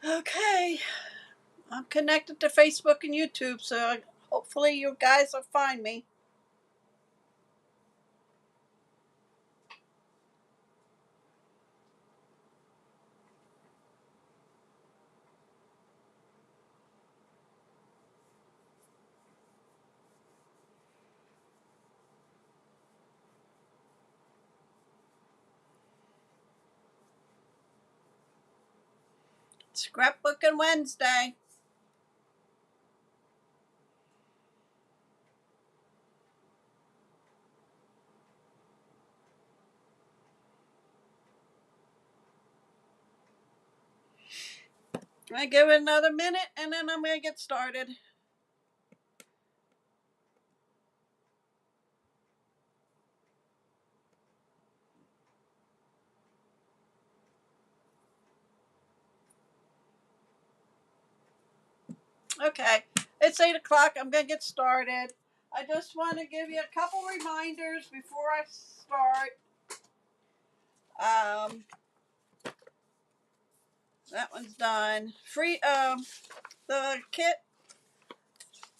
Okay, I'm connected to Facebook and YouTube, so hopefully you guys will find me. Scrapbook Wednesday. I give it another minute and then I'm going to get started. Okay, it's 8 o'clock. I'm going to get started. I just want to give you a couple reminders before I start. That one's done. The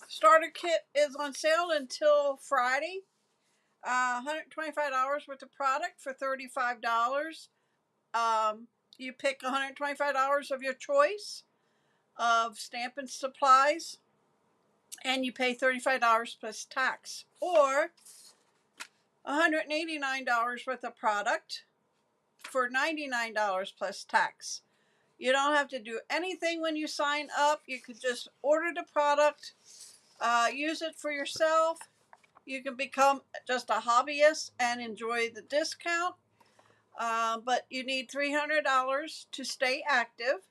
starter kit is on sale until Friday. $125 worth of product for $35. You pick $125 of your choice of Stampin' supplies, and you pay $35 plus tax, or $189 worth of product for $99 plus tax. You don't have to do anything when you sign up. You could just order the product, use it for yourself. You can become just a hobbyist and enjoy the discount. But you need $300 to stay active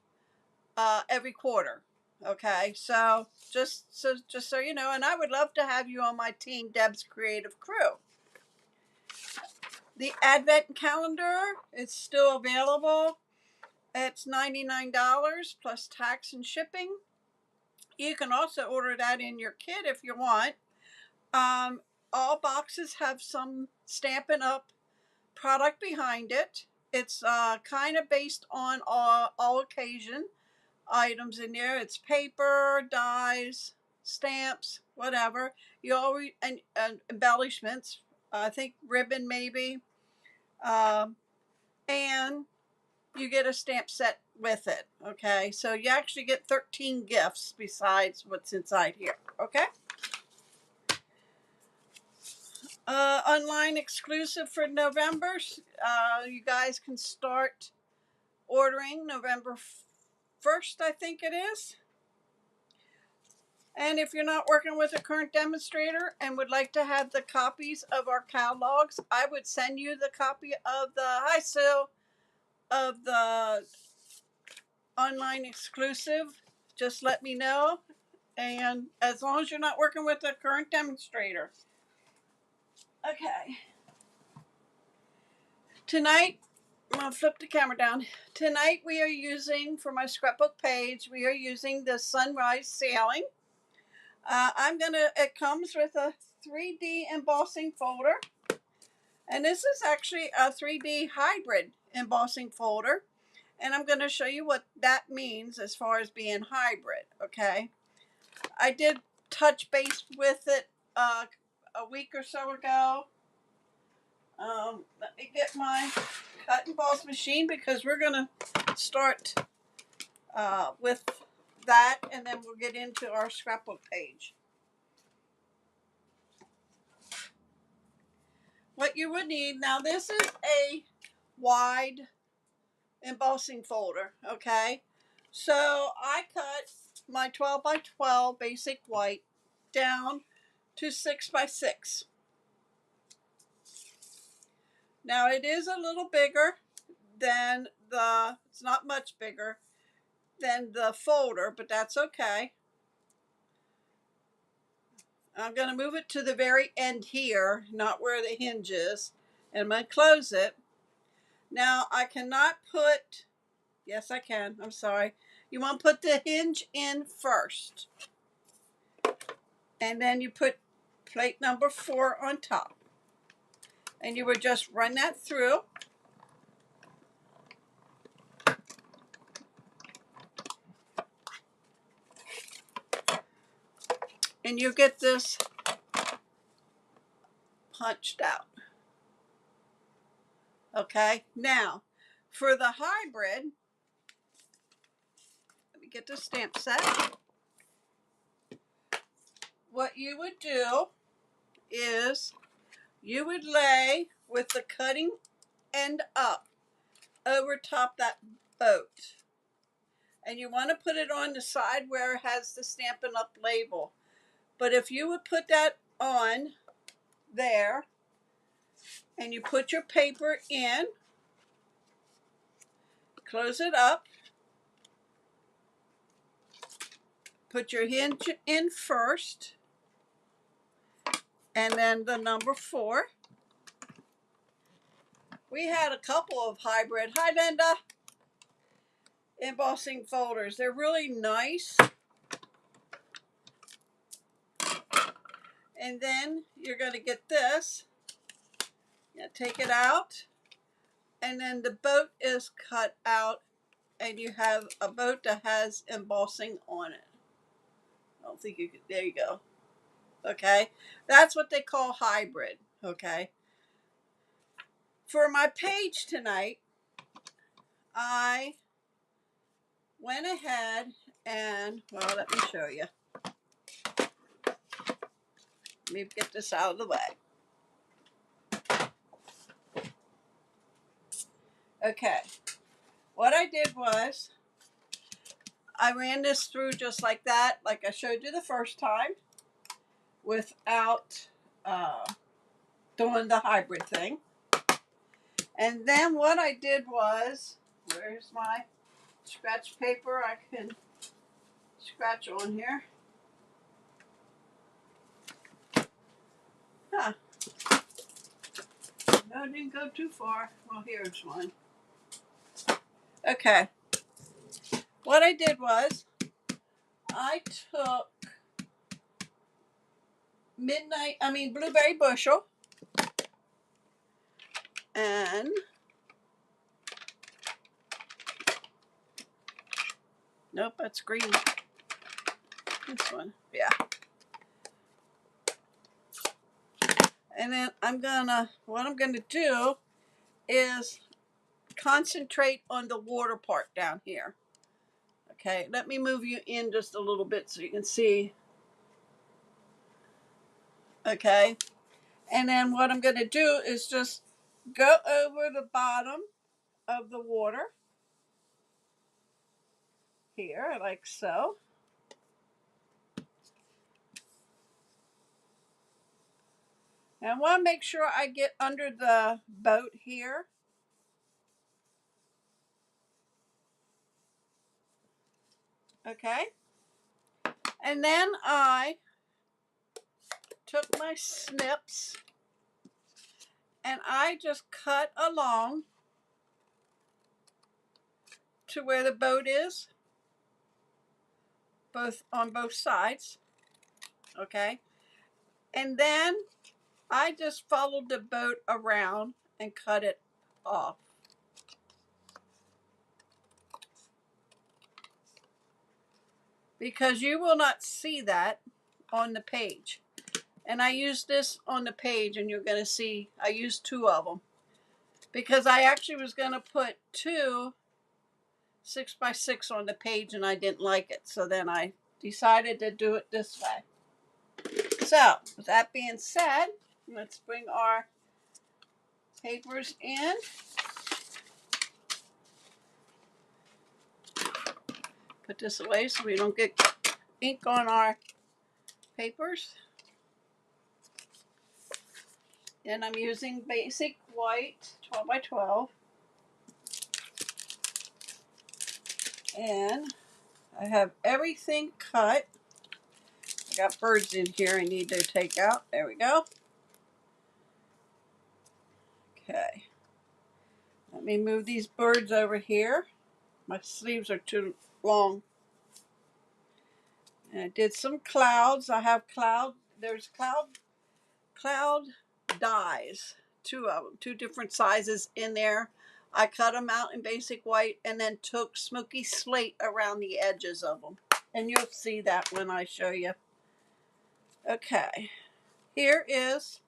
every quarter. Okay, so just so you know, and I would love to have you on my team, Deb's Creative Crew. The Advent calendar is still available. It's $99 plus tax and shipping. You can also order that in your kit if you want. All boxes have some Stampin' Up product behind it. It's kind of based on all occasion items in there. It's paper, dies, stamps, whatever. You always and embellishments. I think ribbon maybe, and you get a stamp set with it. Okay, so you actually get 13 gifts besides what's inside here. Okay. Online exclusive for November. You guys can start ordering November 1st, I think it is. And if you're not working with a current demonstrator and would like to have the copies of our catalogs, I would send you the copy of the online exclusive. Just let me know. And as long as you're not working with a current demonstrator. Okay. Tonight, I'm going to flip the camera down. Tonight we are using, for my scrapbook page, we are using the Sunrise Sailing. It comes with a 3D embossing folder. And this is actually a 3D hybrid embossing folder. And I'm going to show you what that means as far as being hybrid, okay? I did touch base with it a week or so ago. Let me get my cut and emboss machine because we're going to start with that, and then we'll get into our scrapbook page. What you would need, now this is a wide embossing folder, okay? So I cut my 12 by 12 basic white down to 6 by 6. Now it is a little bigger than it's not much bigger than the folder, but that's okay. I'm going to move it to the very end here, not where the hinge is, and I'm going to close it. Now I cannot put, yes I can, I'm sorry. You want to put the hinge in first. And then you put plate number 4 on top. And you would just run that through. and you get this punched out. Okay, now for the hybrid, let me get the stamp set. What you would do is you would lay with the cutting end up over top that boat. And you want to put it on the side where it has the Stampin' Up label. But if you would put that on there and you put your paper in, close it up, put your hinge in first, and then the number 4. We had a couple of hybrid, hi Linda, embossing folders. They're really nice. And then you're going to get this. You take it out, and then the boat is cut out, and you have a boat that has embossing on it. I don't think you could, there you go. Okay, that's what they call hybrid. Okay, for my page tonight, I went ahead and, well, let me show you. Let me get this out of the way. Okay, what I did was I ran this through just like that, like I showed you the first time, without doing the hybrid thing. And then what I did was, where's my scratch paper I can scratch on here? Huh. No, it didn't go too far. Well, here's one. Okay. What I did was I took blueberry bushel, and nope, that's green. This one, yeah. And then what I'm gonna do is concentrate on the water part down here. Okay, let me move you in just a little bit so you can see. Okay, and then what I'm gonna do is just go over the bottom of the water here, like so. And I want to make sure I get under the boat here. Okay. And then I took my snips and I just cut along to where the boat is, on both sides. Okay. And then I just followed the boat around and cut it off. Because you will not see that on the page. And I used this on the page, and you're going to see I used 2 of them. Because I actually was going to put 2 6x6 on the page, and I didn't like it. So then I decided to do it this way. So, with that being said, let's bring our papers in. Put this away so we don't get ink on our papers. And I'm using basic white 12x12. And I have everything cut. I got birds in here I need to take out. There we go. Okay. Let me move these birds over here. My sleeves are too long. And I did some clouds. I have there's cloud dies. 2 of them, 2 different sizes in there. I cut them out in basic white and then took smoky slate around the edges of them. And you'll see that when I show you. Okay, here is,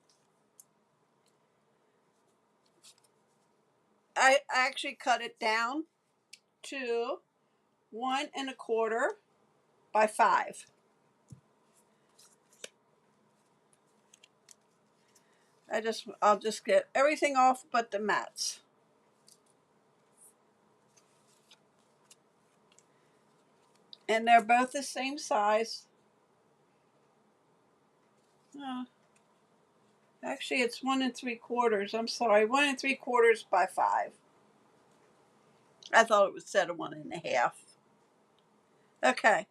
I actually cut it down to 1¼ by 5. I'll just get everything off but the mats. And they're both the same size. Actually, it's 1¾ I'm sorry, 1¾ by 5. I thought it was said a 1½. Okay.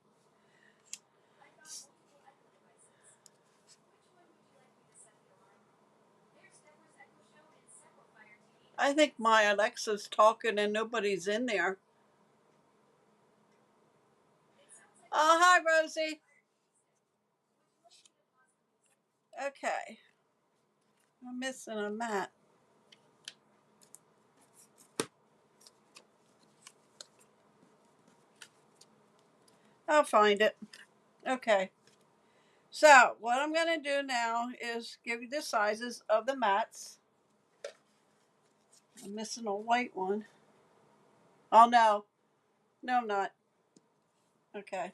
I think my Alexa's talking and nobody's in there. Oh, hi, Rosie. Okay. I'm missing a mat. I'll find it. Okay. So what I'm going to do now is give you the sizes of the mats. I'm missing a white one. Oh, no. No, I'm not. Okay.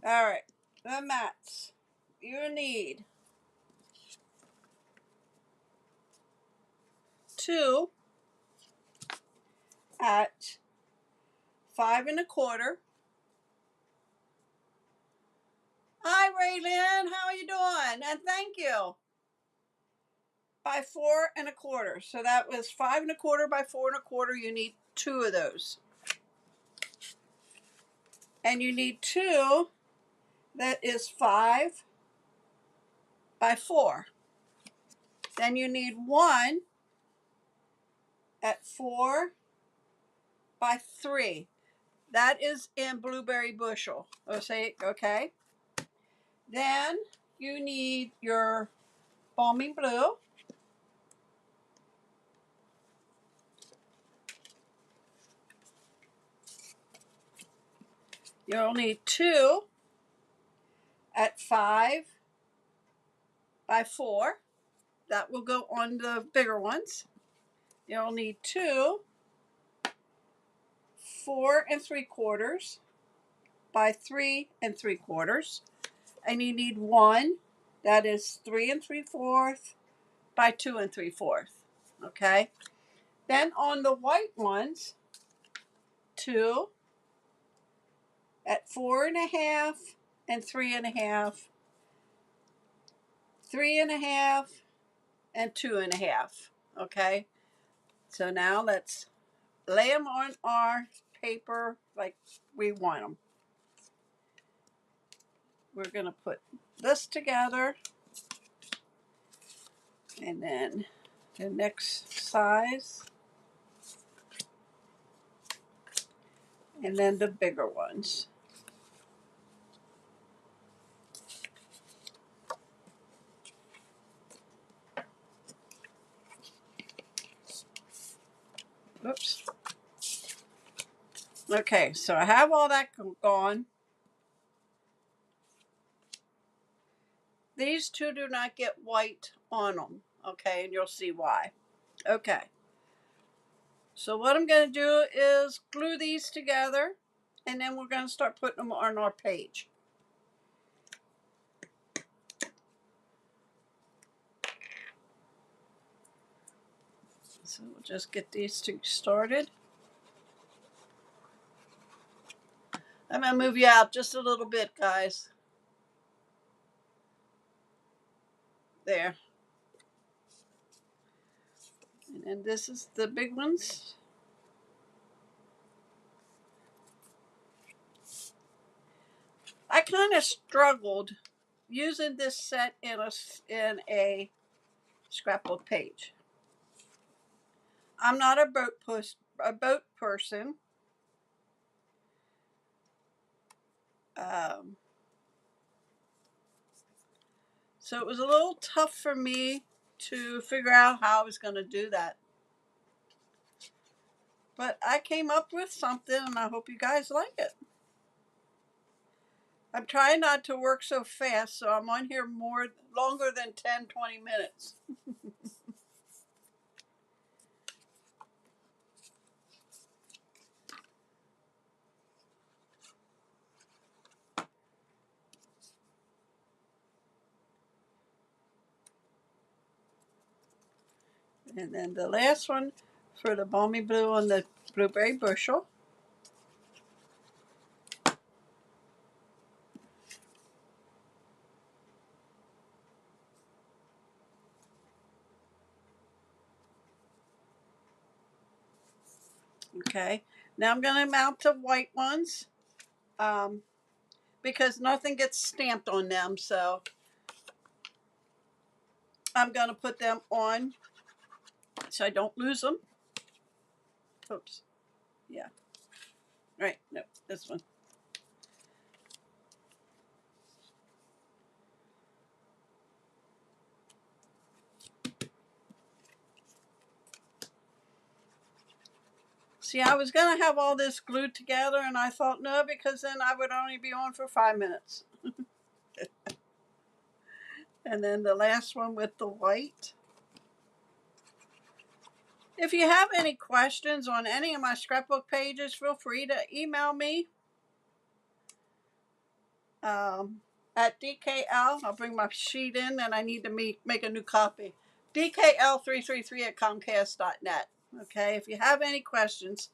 All right. The mats. You need 2 at 5¼ Hi, Raylyn. How are you doing? And thank you. By 4¼ So that was 5¼ by 4¼ You need 2 of those. And you need 2 that is 5 by 4. Then you need 1 at 4 by 3. That is in blueberry bushel. Okay. Then you need your foaming blue. You'll need 2 at 5 by 4. That will go on the bigger ones. You'll need 2 4¾ by 3¾ And you need 1 that is 3¾ by 2¾ Okay. Then on the white ones, 2 at 4½ and 3½, 3½ and 2½. Okay. So now let's lay them on our paper like we want them. We're going to put this together, and then the next size, and then the bigger ones. Oops. Okay, so I have all that gone. These 2 do not get white on them, okay, and you'll see why. Okay. So what I'm going to do is glue these together, and then we're going to start putting them on our page. So we'll just get these 2 started. I'm going to move you out just a little bit, guys. There. And then this is the big ones. I kind of struggled using this set in a scrapbook page. I'm not a boat person. So it was a little tough for me to figure out how I was going to do that. But I came up with something, and I hope you guys like it. I'm trying not to work so fast, so I'm on here longer than 10-20 minutes. And then the last one for the balmy blue on the blueberry bushel. Okay, now I'm going to mount the white ones because nothing gets stamped on them, so I'm going to put them on so I don't lose them. Oops. Yeah. Right. No, this one. See, I was going to have all this glued together, and I thought, no, because then I would only be on for 5 minutes. And then the last one with the white. If you have any questions on any of my scrapbook pages, feel free to email me at DKL. I'll bring my sheet in, and I need to make a new copy. DKL333@comcast.net. Okay, if you have any questions,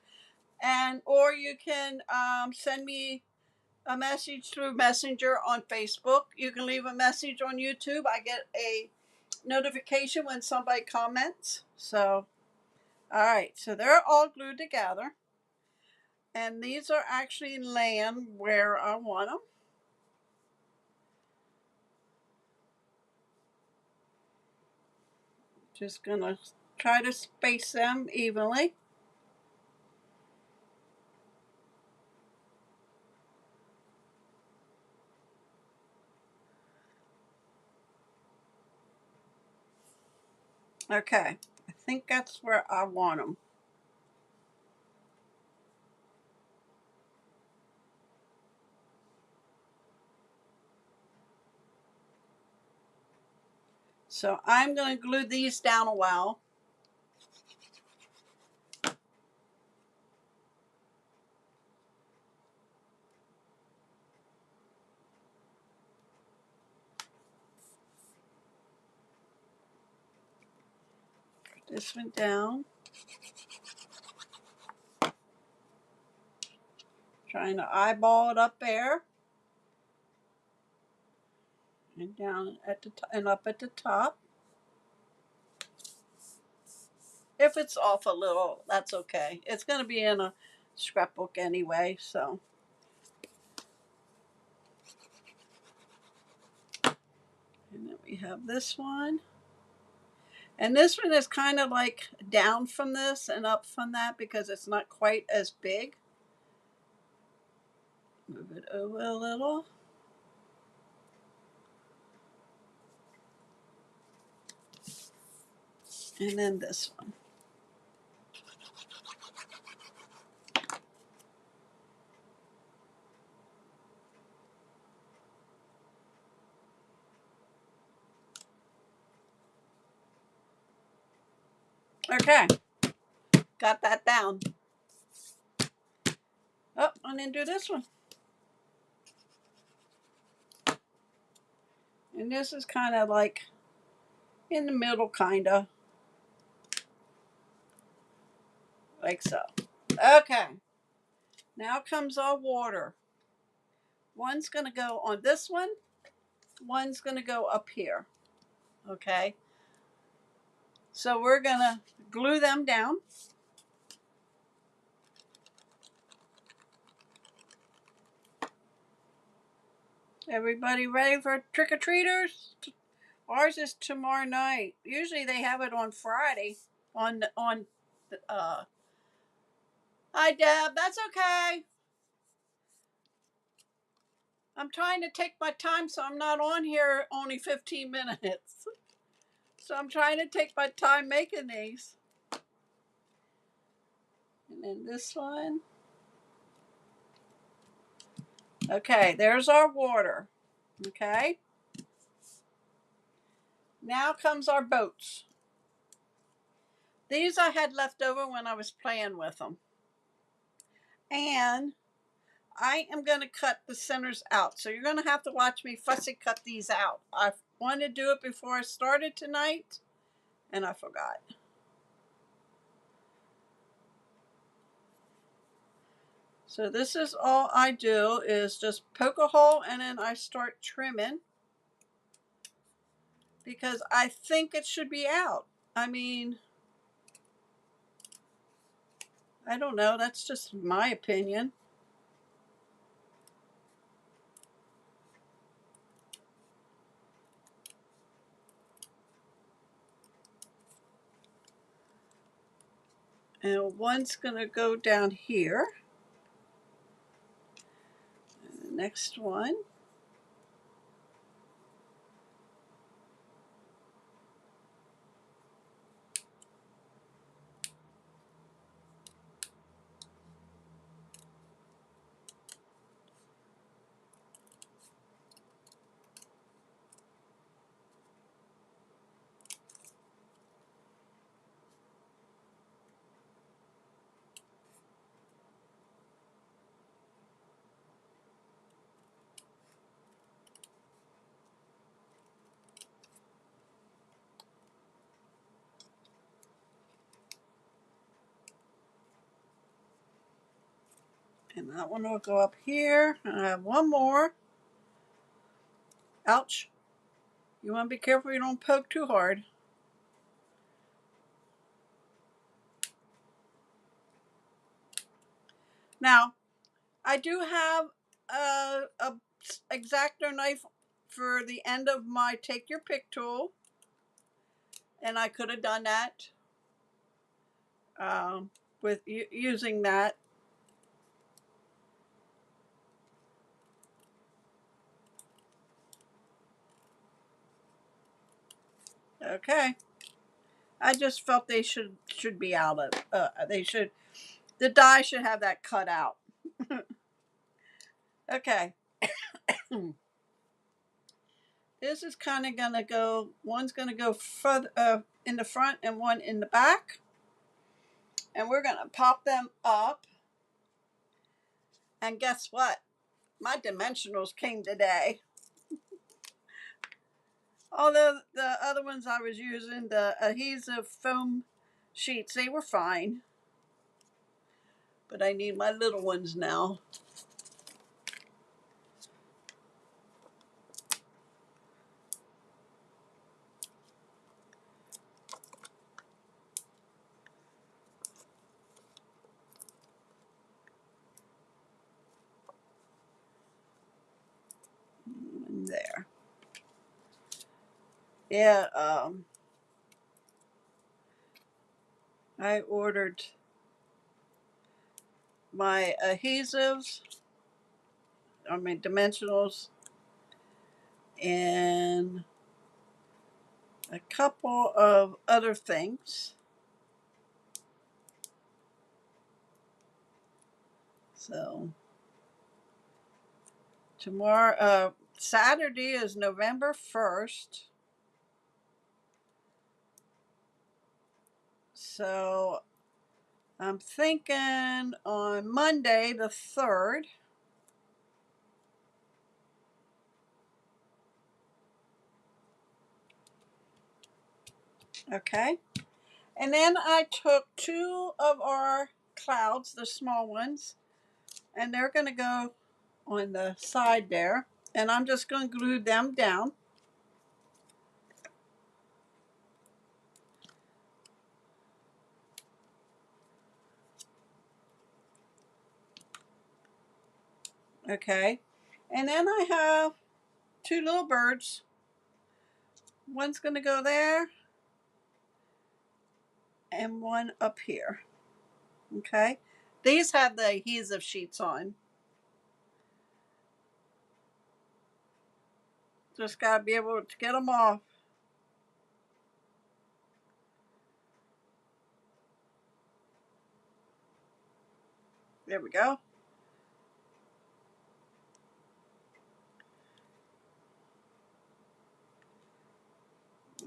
or you can send me a message through Messenger on Facebook. You can leave a message on YouTube. I get a notification when somebody comments. So, all right, so they're all glued together. And these are actually laying where I want them. Just gonna try to space them evenly. Okay, I think that's where I want them. So I'm going to glue these down a while. Put this one down. Trying to eyeball it up there. And down at the and up at the top. If it's off a little, that's okay. It's going to be in a scrapbook anyway, so. And then we have this one. And this one is kind of like down from this and up from that because it's not quite as big. Move it over a little. And then this one. Okay, got that down. Oh, and then do this one. And this is kind of like in the middle, kind of. Like so. Okay, now comes our water. One's going to go on this one. One's going to go up here. Okay, so we're going to glue them down. Everybody ready for trick-or-treaters? Ours is tomorrow night. Usually they have it on Friday. Hi Deb, that's okay. I'm trying to take my time so I'm not on here only 15 minutes. So I'm trying to take my time making these. And then this one. Okay, there's our water. Okay. Now comes our boats. These I had left over when I was playing with them. And I am going to cut the centers out. So you're going to have to watch me fussy cut these out. I wanted to do it before I started tonight, and I forgot. So this is all I do is just poke a hole and then I start trimming because I think it should be out. I mean, I don't know. That's just my opinion. And one's going to go down here. And the next one. And that one will go up here. And I have one more. Ouch. You want to be careful you don't poke too hard. Now, I do have a X-Acto knife for the end of my take your pick tool. And I could have done that with using that. Okay. I just felt they should be out of. The die should have that cut out. Okay. This is kind of gonna go. One's gonna go further in the front and one in the back, and we're gonna pop them up. And guess what? My dimensionals came today. Although the other ones I was using, the adhesive foam sheets, they were fine. But I need my little ones now. There. Yeah, I ordered my adhesives, dimensionals, and a couple of other things. So tomorrow, Saturday is November 1st. So I'm thinking on Monday the 3rd. Okay. And then I took two of our clouds, the small ones, and they're going to go on the side there. And I'm just going to glue them down. Okay. And then I have two little birds. One's going to go there and one up here. Okay. These have the adhesive sheets on. Just got to be able to get them off. There we go.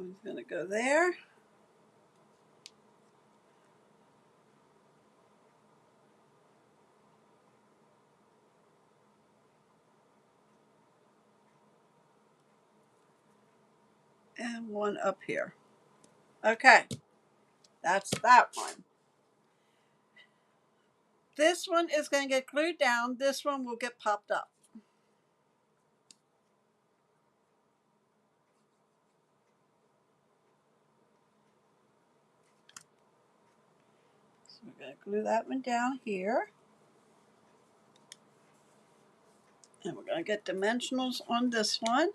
one's going to go there. And one up here. Okay, that's that one. This one is going to get glued down. This one will get popped up. So we're going to glue that one down here. And we're going to get dimensionals on this one.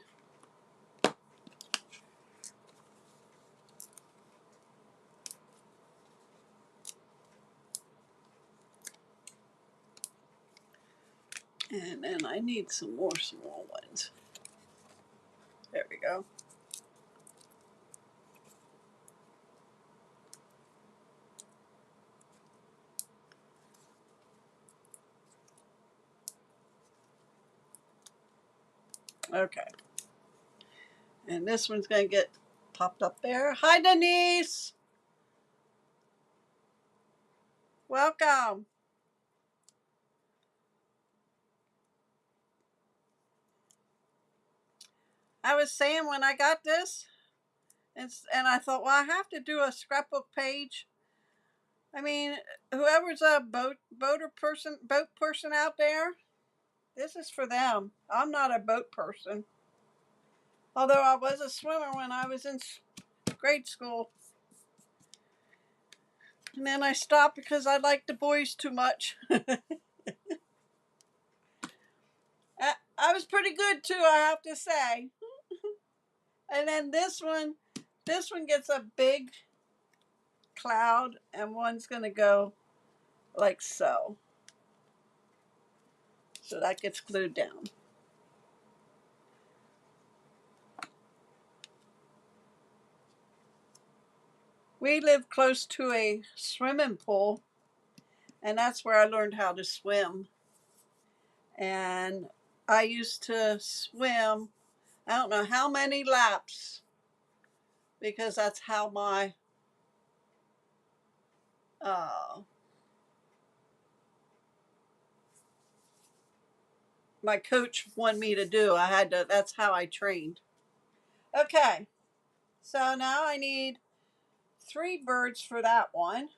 And then I need some more small ones. There we go. Okay. And this one's going to get popped up there. Hi, Denise. Welcome. I was saying when I got this, and I thought, well, I have to do a scrapbook page. I mean, whoever's a boat person out there, this is for them. I'm not a boat person. Although I was a swimmer when I was in grade school. And then I stopped because I liked the boys too much. I was pretty good too, I have to say. And then this one gets a big cloud, and one's going to go like so. So that gets glued down. We live close to a swimming pool, and that's where I learned how to swim. And I used to swim, I don't know how many laps, because that's how my my coach wanted me to do. That's how I trained. Okay, so now I need 3 birds for that one.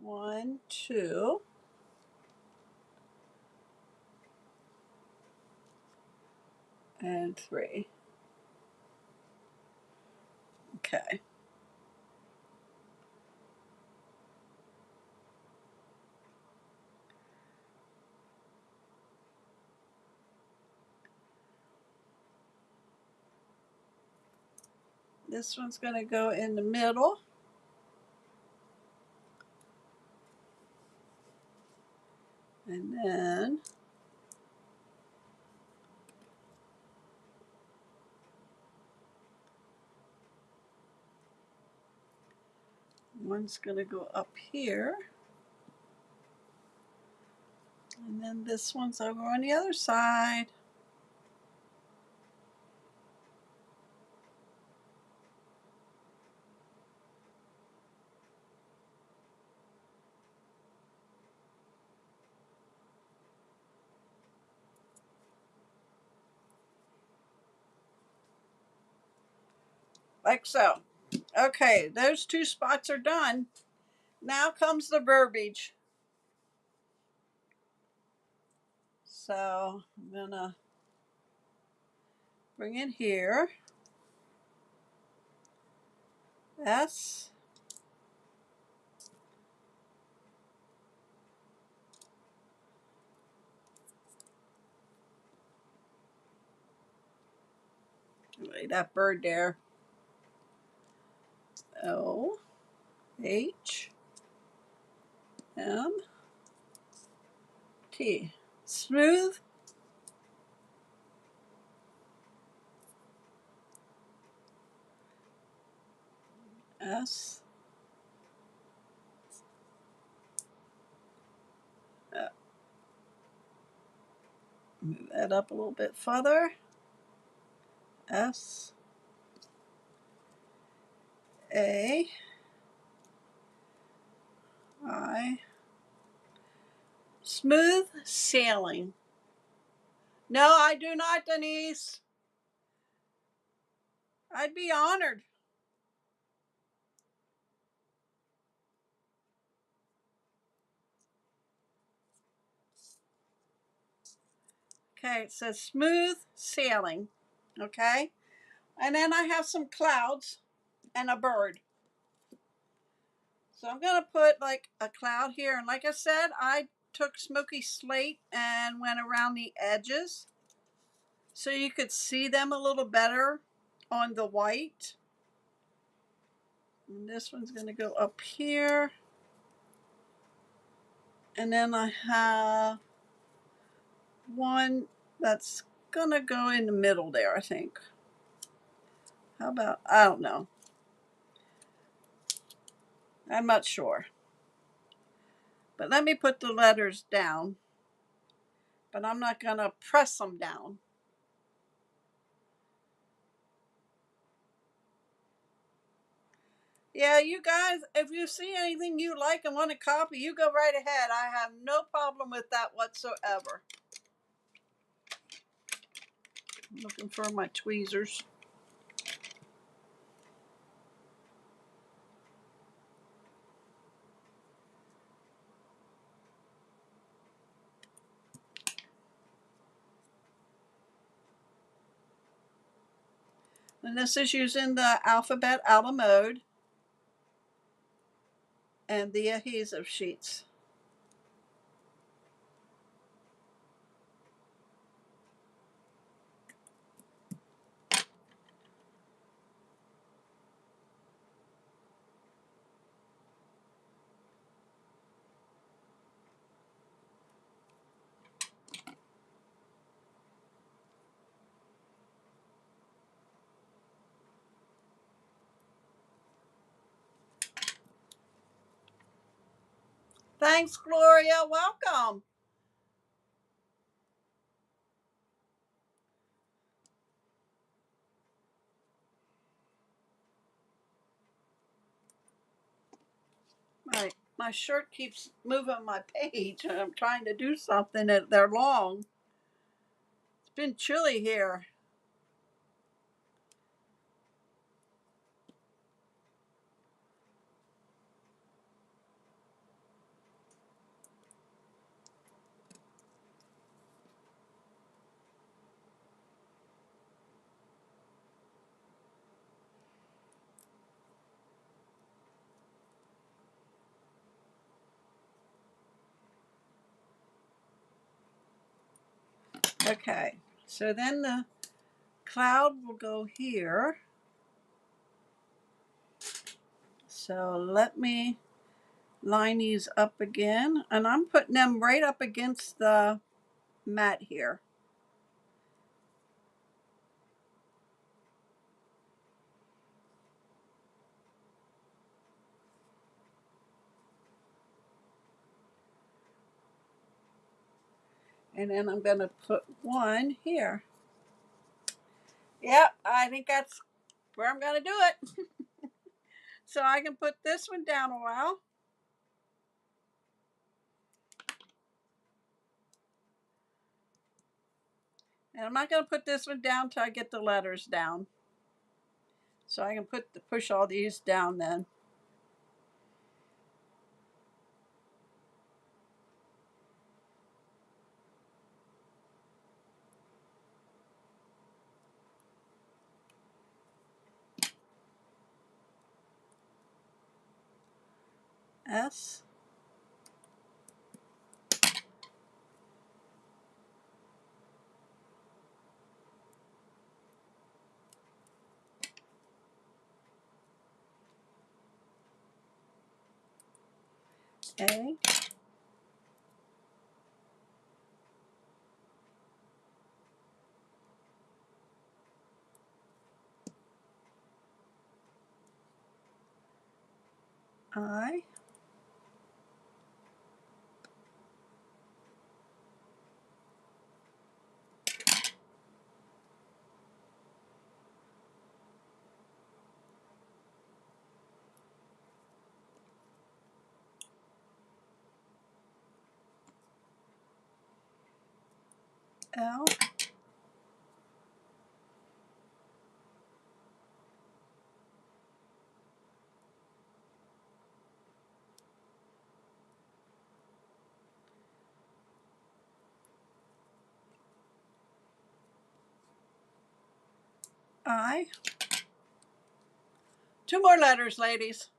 1, 2. And 3. Okay. This one's going to go in the middle. And then one's going to go up here. And then this one's over on the other side. Like so. Okay, those 2 spots are done. Now comes the verbiage. So I'm going to bring it here. S. Lay that bird there. O. H. M. T. Smooth. S. Move that up a little bit further. S. A, I, smooth sailing. No, I do not, Denise. I'd be honored. Okay, it says smooth sailing. Okay, and then I have some clouds and a bird. So I'm gonna put like a cloud here, and like I said, I took smoky slate and went around the edges so you could see them a little better on the white. And this one's gonna go up here, and then I have one that's gonna go in the middle there, I think. How about, I don't know. I'm not sure. But let me put the letters down. But I'm not gonna press them down. Yeah, you guys, if you see anything you like and want to copy, you go right ahead. I have no problem with that whatsoever. I'm looking for my tweezers. And this is using the alphabet out of mode and the adhesive sheets. Thanks, Gloria. Welcome. My shirt keeps moving my page, and I'm trying to do something that they're long. It's been chilly here. Okay, so then the cloud will go here. So let me line these up again, and I'm putting them right up against the mat here. And then I'm going to put one here. Yep, I think that's where I'm going to do it. So I can put this one down a while. And I'm not going to put this one down till I get the letters down. So I can push all these down then. S. A. I. L. I. Two more letters, ladies.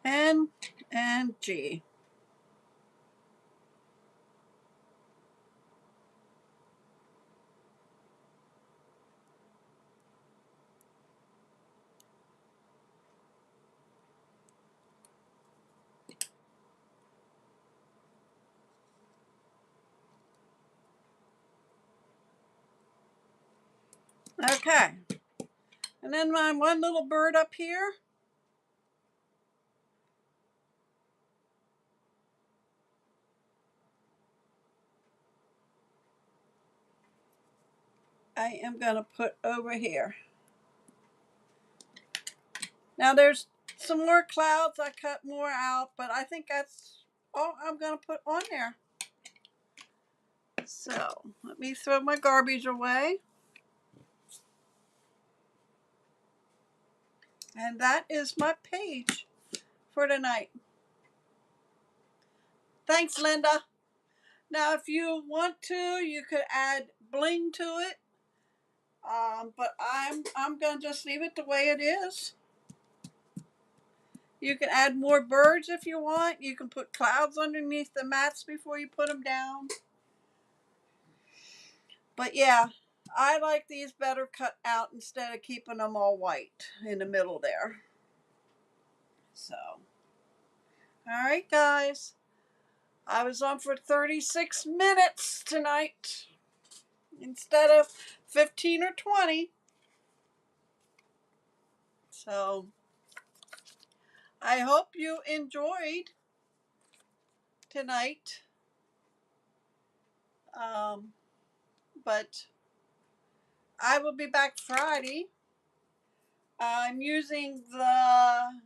N and G. Okay. And then my one little bird up here. I am going to put over here. Now there's some more clouds. I cut more out, but I think that's all I'm going to put on there. So let me throw my garbage away. And that is my page for tonight. Thanks, Linda. Now, if you want to, you could add bling to it. But I'm gonna just leave it the way it is. You can add more birds if you want. You can put clouds underneath the mats before you put them down. But yeah, I like these better cut out instead of keeping them all white in the middle there. So, all right, guys. I was on for 36 minutes tonight instead of 15 or 20. So, I hope you enjoyed tonight. But I will be back Friday. I'm using the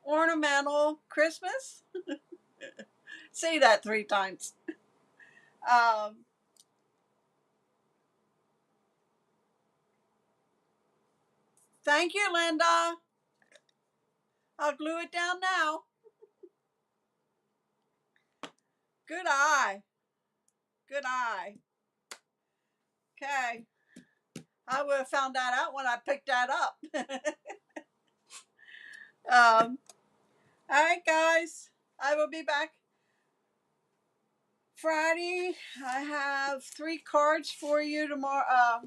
ornamental Christmas. Say that 3 times. Thank you, Linda. I'll glue it down now. Good eye. Good eye. Okay. I would have found that out when I picked that up. All right, guys. I will be back Friday. I have 3 cards for you tomorrow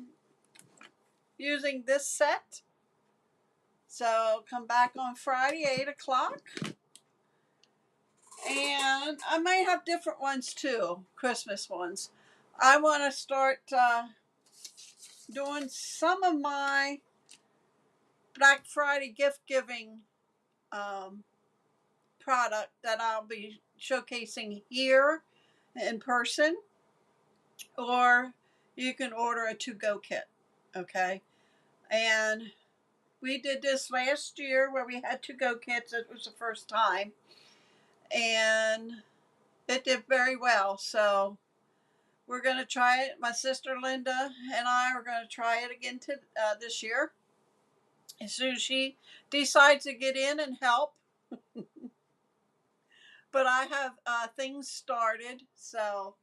using this set. So come back on Friday, 8 o'clock. And I might have different ones too, Christmas ones. I want to start doing some of my Black Friday gift giving product that I'll be showcasing here in person, or you can order a to-go kit. Okay. And we did this last year where we had to-go kits. It was the first time. And it did very well. So we're going to try it. My sister Linda and I are going to try it again this year. As soon as she decides to get in and help. But I have things started. So,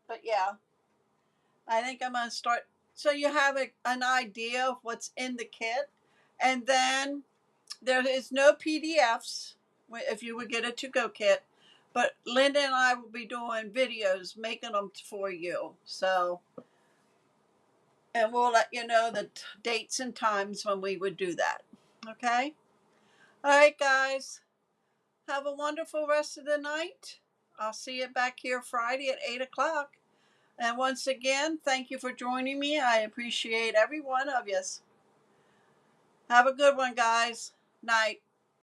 but yeah, I think I'm going to start. So you have an idea of what's in the kit. And then there is no PDFs if you would get a to-go kit. But Linda and I will be doing videos, making them for you. So, and we'll let you know the dates and times when we would do that. Okay? All right, guys. Have a wonderful rest of the night. I'll see you back here Friday at 8 o'clock. And once again, thank you for joining me. I appreciate every one of you. Have a good one, guys. Night.